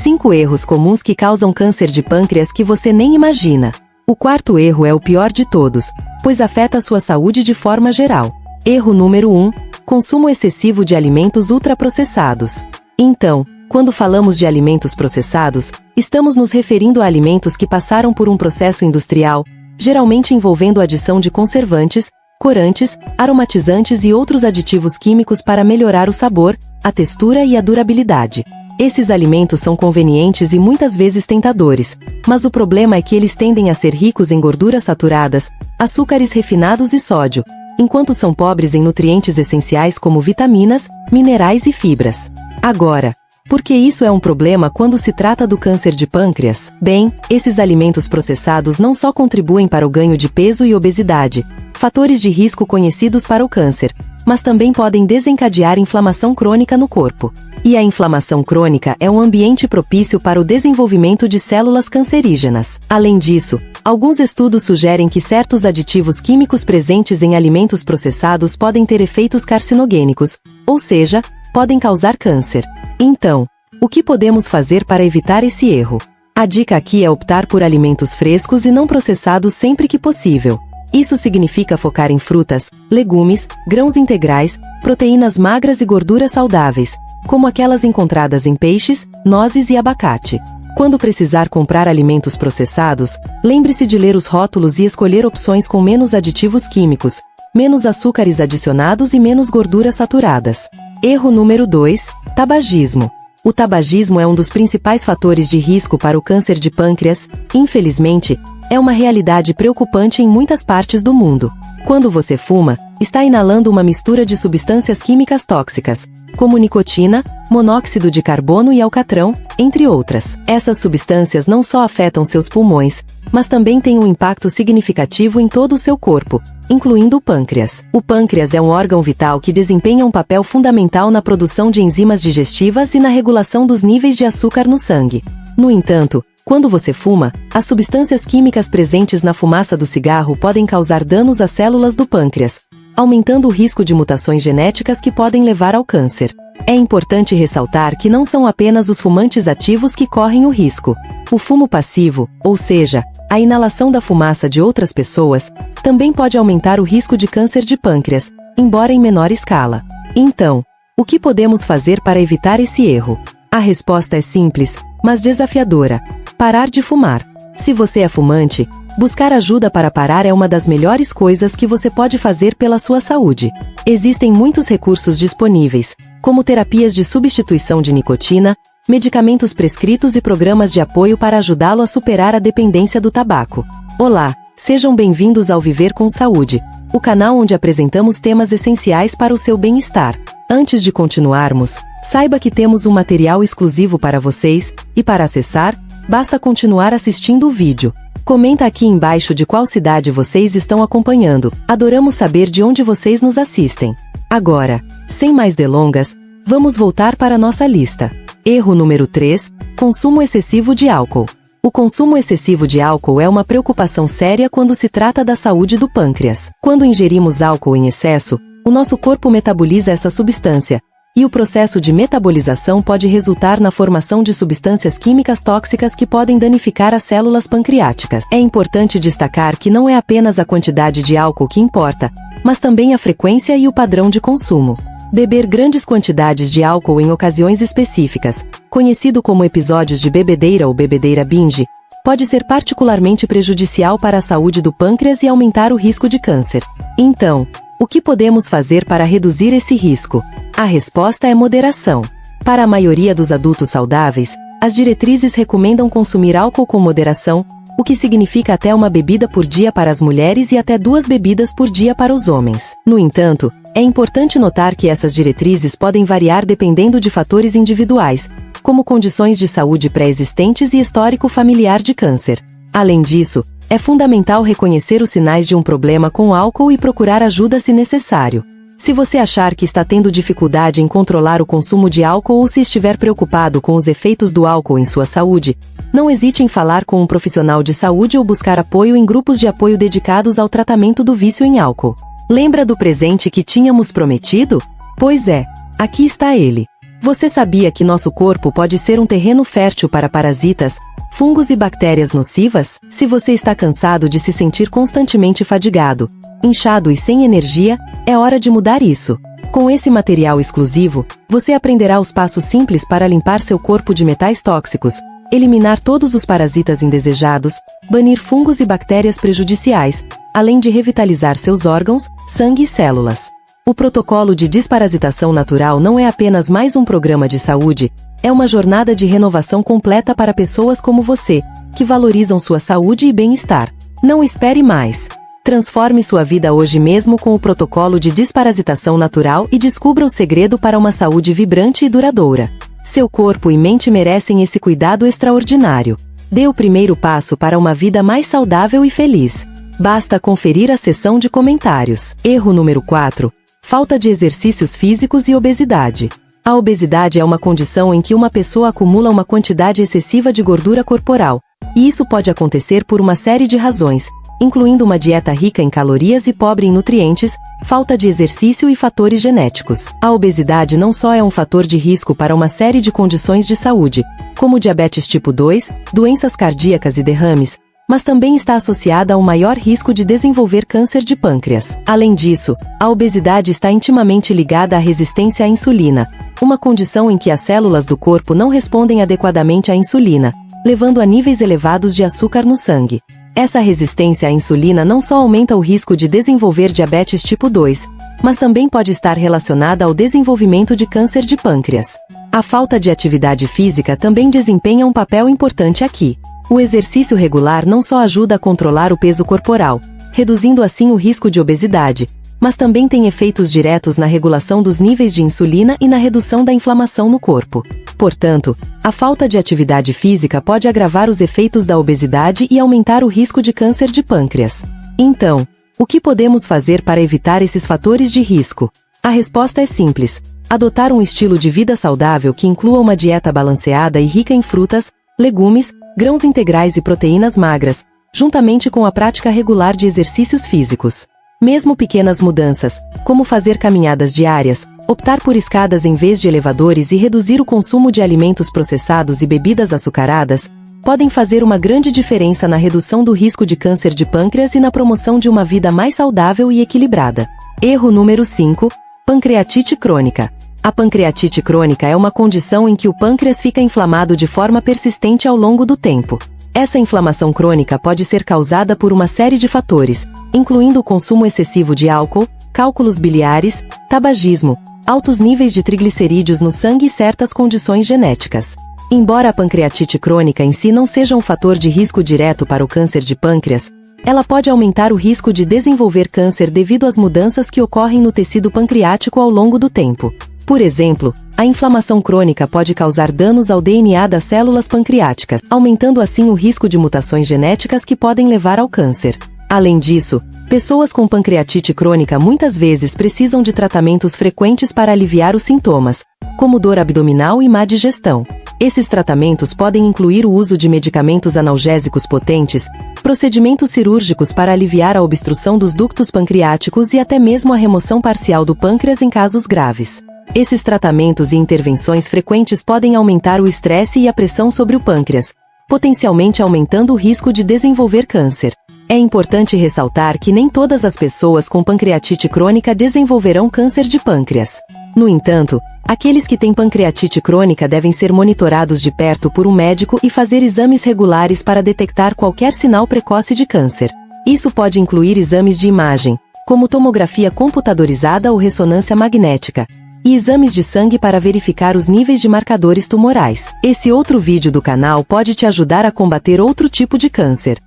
5 erros comuns que causam câncer de pâncreas que você nem imagina. O quarto erro é o pior de todos, pois afeta a sua saúde de forma geral. Erro número 1. Consumo excessivo de alimentos ultraprocessados. Então, quando falamos de alimentos processados, estamos nos referindo a alimentos que passaram por um processo industrial, geralmente envolvendo a adição de conservantes, corantes, aromatizantes e outros aditivos químicos para melhorar o sabor, a textura e a durabilidade. Esses alimentos são convenientes e muitas vezes tentadores, mas o problema é que eles tendem a ser ricos em gorduras saturadas, açúcares refinados e sódio, enquanto são pobres em nutrientes essenciais como vitaminas, minerais e fibras. Agora, por que isso é um problema quando se trata do câncer de pâncreas? Bem, esses alimentos processados não só contribuem para o ganho de peso e obesidade, fatores de risco conhecidos para o câncer, mas também podem desencadear inflamação crônica no corpo. E a inflamação crônica é um ambiente propício para o desenvolvimento de células cancerígenas. Além disso, alguns estudos sugerem que certos aditivos químicos presentes em alimentos processados podem ter efeitos carcinogênicos, ou seja, podem causar câncer. Então, o que podemos fazer para evitar esse erro? A dica aqui é optar por alimentos frescos e não processados sempre que possível. Isso significa focar em frutas, legumes, grãos integrais, proteínas magras e gorduras saudáveis, como aquelas encontradas em peixes, nozes e abacate. Quando precisar comprar alimentos processados, lembre-se de ler os rótulos e escolher opções com menos aditivos químicos, menos açúcares adicionados e menos gorduras saturadas. Erro número 2. Tabagismo. O tabagismo é um dos principais fatores de risco para o câncer de pâncreas. Infelizmente, é uma realidade preocupante em muitas partes do mundo. Quando você fuma, está inalando uma mistura de substâncias químicas tóxicas, como nicotina, monóxido de carbono e alcatrão, entre outras. Essas substâncias não só afetam seus pulmões, mas também têm um impacto significativo em todo o seu corpo, incluindo o pâncreas. O pâncreas é um órgão vital que desempenha um papel fundamental na produção de enzimas digestivas e na regulação dos níveis de açúcar no sangue. No entanto, quando você fuma, as substâncias químicas presentes na fumaça do cigarro podem causar danos às células do pâncreas, aumentando o risco de mutações genéticas que podem levar ao câncer. É importante ressaltar que não são apenas os fumantes ativos que correm o risco. O fumo passivo, ou seja, a inalação da fumaça de outras pessoas, também pode aumentar o risco de câncer de pâncreas, embora em menor escala. Então, o que podemos fazer para evitar esse erro? A resposta é simples, mas desafiadora: parar de fumar. Se você é fumante, buscar ajuda para parar é uma das melhores coisas que você pode fazer pela sua saúde. Existem muitos recursos disponíveis, como terapias de substituição de nicotina, medicamentos prescritos e programas de apoio para ajudá-lo a superar a dependência do tabaco. Olá, sejam bem-vindos ao Viver com Saúde, o canal onde apresentamos temas essenciais para o seu bem-estar. Antes de continuarmos, saiba que temos um material exclusivo para vocês, e para acessar, basta continuar assistindo o vídeo. Comenta aqui embaixo de qual cidade vocês estão acompanhando, adoramos saber de onde vocês nos assistem. Agora, sem mais delongas, vamos voltar para nossa lista. Erro número 3. Consumo excessivo de álcool. O consumo excessivo de álcool é uma preocupação séria quando se trata da saúde do pâncreas. Quando ingerimos álcool em excesso, o nosso corpo metaboliza essa substância, e o processo de metabolização pode resultar na formação de substâncias químicas tóxicas que podem danificar as células pancreáticas. É importante destacar que não é apenas a quantidade de álcool que importa, mas também a frequência e o padrão de consumo. Beber grandes quantidades de álcool em ocasiões específicas, conhecido como episódios de bebedeira ou bebedeira binge, pode ser particularmente prejudicial para a saúde do pâncreas e aumentar o risco de câncer. Então, o que podemos fazer para reduzir esse risco? A resposta é moderação. Para a maioria dos adultos saudáveis, as diretrizes recomendam consumir álcool com moderação, o que significa até uma bebida por dia para as mulheres e até 2 bebidas por dia para os homens. No entanto, é importante notar que essas diretrizes podem variar dependendo de fatores individuais, como condições de saúde pré-existentes e histórico familiar de câncer. Além disso, é fundamental reconhecer os sinais de um problema com álcool e procurar ajuda se necessário. Se você achar que está tendo dificuldade em controlar o consumo de álcool ou se estiver preocupado com os efeitos do álcool em sua saúde, não hesite em falar com um profissional de saúde ou buscar apoio em grupos de apoio dedicados ao tratamento do vício em álcool. Lembra do presente que tínhamos prometido? Pois é, aqui está ele. Você sabia que nosso corpo pode ser um terreno fértil para parasitas, fungos e bactérias nocivas? Se você está cansado de se sentir constantemente fadigado, inchado e sem energia, é hora de mudar isso. Com esse material exclusivo, você aprenderá os passos simples para limpar seu corpo de metais tóxicos, eliminar todos os parasitas indesejados, banir fungos e bactérias prejudiciais, além de revitalizar seus órgãos, sangue e células. O protocolo de desparasitação natural não é apenas mais um programa de saúde, é uma jornada de renovação completa para pessoas como você, que valorizam sua saúde e bem-estar. Não espere mais. Transforme sua vida hoje mesmo com o protocolo de desparasitação natural e descubra o segredo para uma saúde vibrante e duradoura. Seu corpo e mente merecem esse cuidado extraordinário. Dê o primeiro passo para uma vida mais saudável e feliz. Basta conferir a seção de comentários. Erro número 4. Falta de exercícios físicos e obesidade. A obesidade é uma condição em que uma pessoa acumula uma quantidade excessiva de gordura corporal, e isso pode acontecer por uma série de razões, incluindo uma dieta rica em calorias e pobre em nutrientes, falta de exercício e fatores genéticos. A obesidade não só é um fator de risco para uma série de condições de saúde, como diabetes tipo 2, doenças cardíacas e derrames, mas também está associada a um maior risco de desenvolver câncer de pâncreas. Além disso, a obesidade está intimamente ligada à resistência à insulina, uma condição em que as células do corpo não respondem adequadamente à insulina, levando a níveis elevados de açúcar no sangue. Essa resistência à insulina não só aumenta o risco de desenvolver diabetes tipo 2, mas também pode estar relacionada ao desenvolvimento de câncer de pâncreas. A falta de atividade física também desempenha um papel importante aqui. O exercício regular não só ajuda a controlar o peso corporal, reduzindo assim o risco de obesidade, mas também tem efeitos diretos na regulação dos níveis de insulina e na redução da inflamação no corpo. Portanto, a falta de atividade física pode agravar os efeitos da obesidade e aumentar o risco de câncer de pâncreas. Então, o que podemos fazer para evitar esses fatores de risco? A resposta é simples: adotar um estilo de vida saudável que inclua uma dieta balanceada e rica em frutas, legumes, grãos integrais e proteínas magras, juntamente com a prática regular de exercícios físicos. Mesmo pequenas mudanças, como fazer caminhadas diárias, optar por escadas em vez de elevadores e reduzir o consumo de alimentos processados e bebidas açucaradas, podem fazer uma grande diferença na redução do risco de câncer de pâncreas e na promoção de uma vida mais saudável e equilibrada. Erro número 5. Pancreatite crônica. A pancreatite crônica é uma condição em que o pâncreas fica inflamado de forma persistente ao longo do tempo. Essa inflamação crônica pode ser causada por uma série de fatores, incluindo o consumo excessivo de álcool, cálculos biliares, tabagismo, altos níveis de triglicerídeos no sangue e certas condições genéticas. Embora a pancreatite crônica em si não seja um fator de risco direto para o câncer de pâncreas, ela pode aumentar o risco de desenvolver câncer devido às mudanças que ocorrem no tecido pancreático ao longo do tempo. Por exemplo, a inflamação crônica pode causar danos ao DNA das células pancreáticas, aumentando assim o risco de mutações genéticas que podem levar ao câncer. Além disso, pessoas com pancreatite crônica muitas vezes precisam de tratamentos frequentes para aliviar os sintomas, como dor abdominal e má digestão. Esses tratamentos podem incluir o uso de medicamentos analgésicos potentes, procedimentos cirúrgicos para aliviar a obstrução dos ductos pancreáticos e até mesmo a remoção parcial do pâncreas em casos graves. Esses tratamentos e intervenções frequentes podem aumentar o estresse e a pressão sobre o pâncreas, potencialmente aumentando o risco de desenvolver câncer. É importante ressaltar que nem todas as pessoas com pancreatite crônica desenvolverão câncer de pâncreas. No entanto, aqueles que têm pancreatite crônica devem ser monitorados de perto por um médico e fazer exames regulares para detectar qualquer sinal precoce de câncer. Isso pode incluir exames de imagem, como tomografia computadorizada ou ressonância magnética, e exames de sangue para verificar os níveis de marcadores tumorais. Esse outro vídeo do canal pode te ajudar a combater outro tipo de câncer.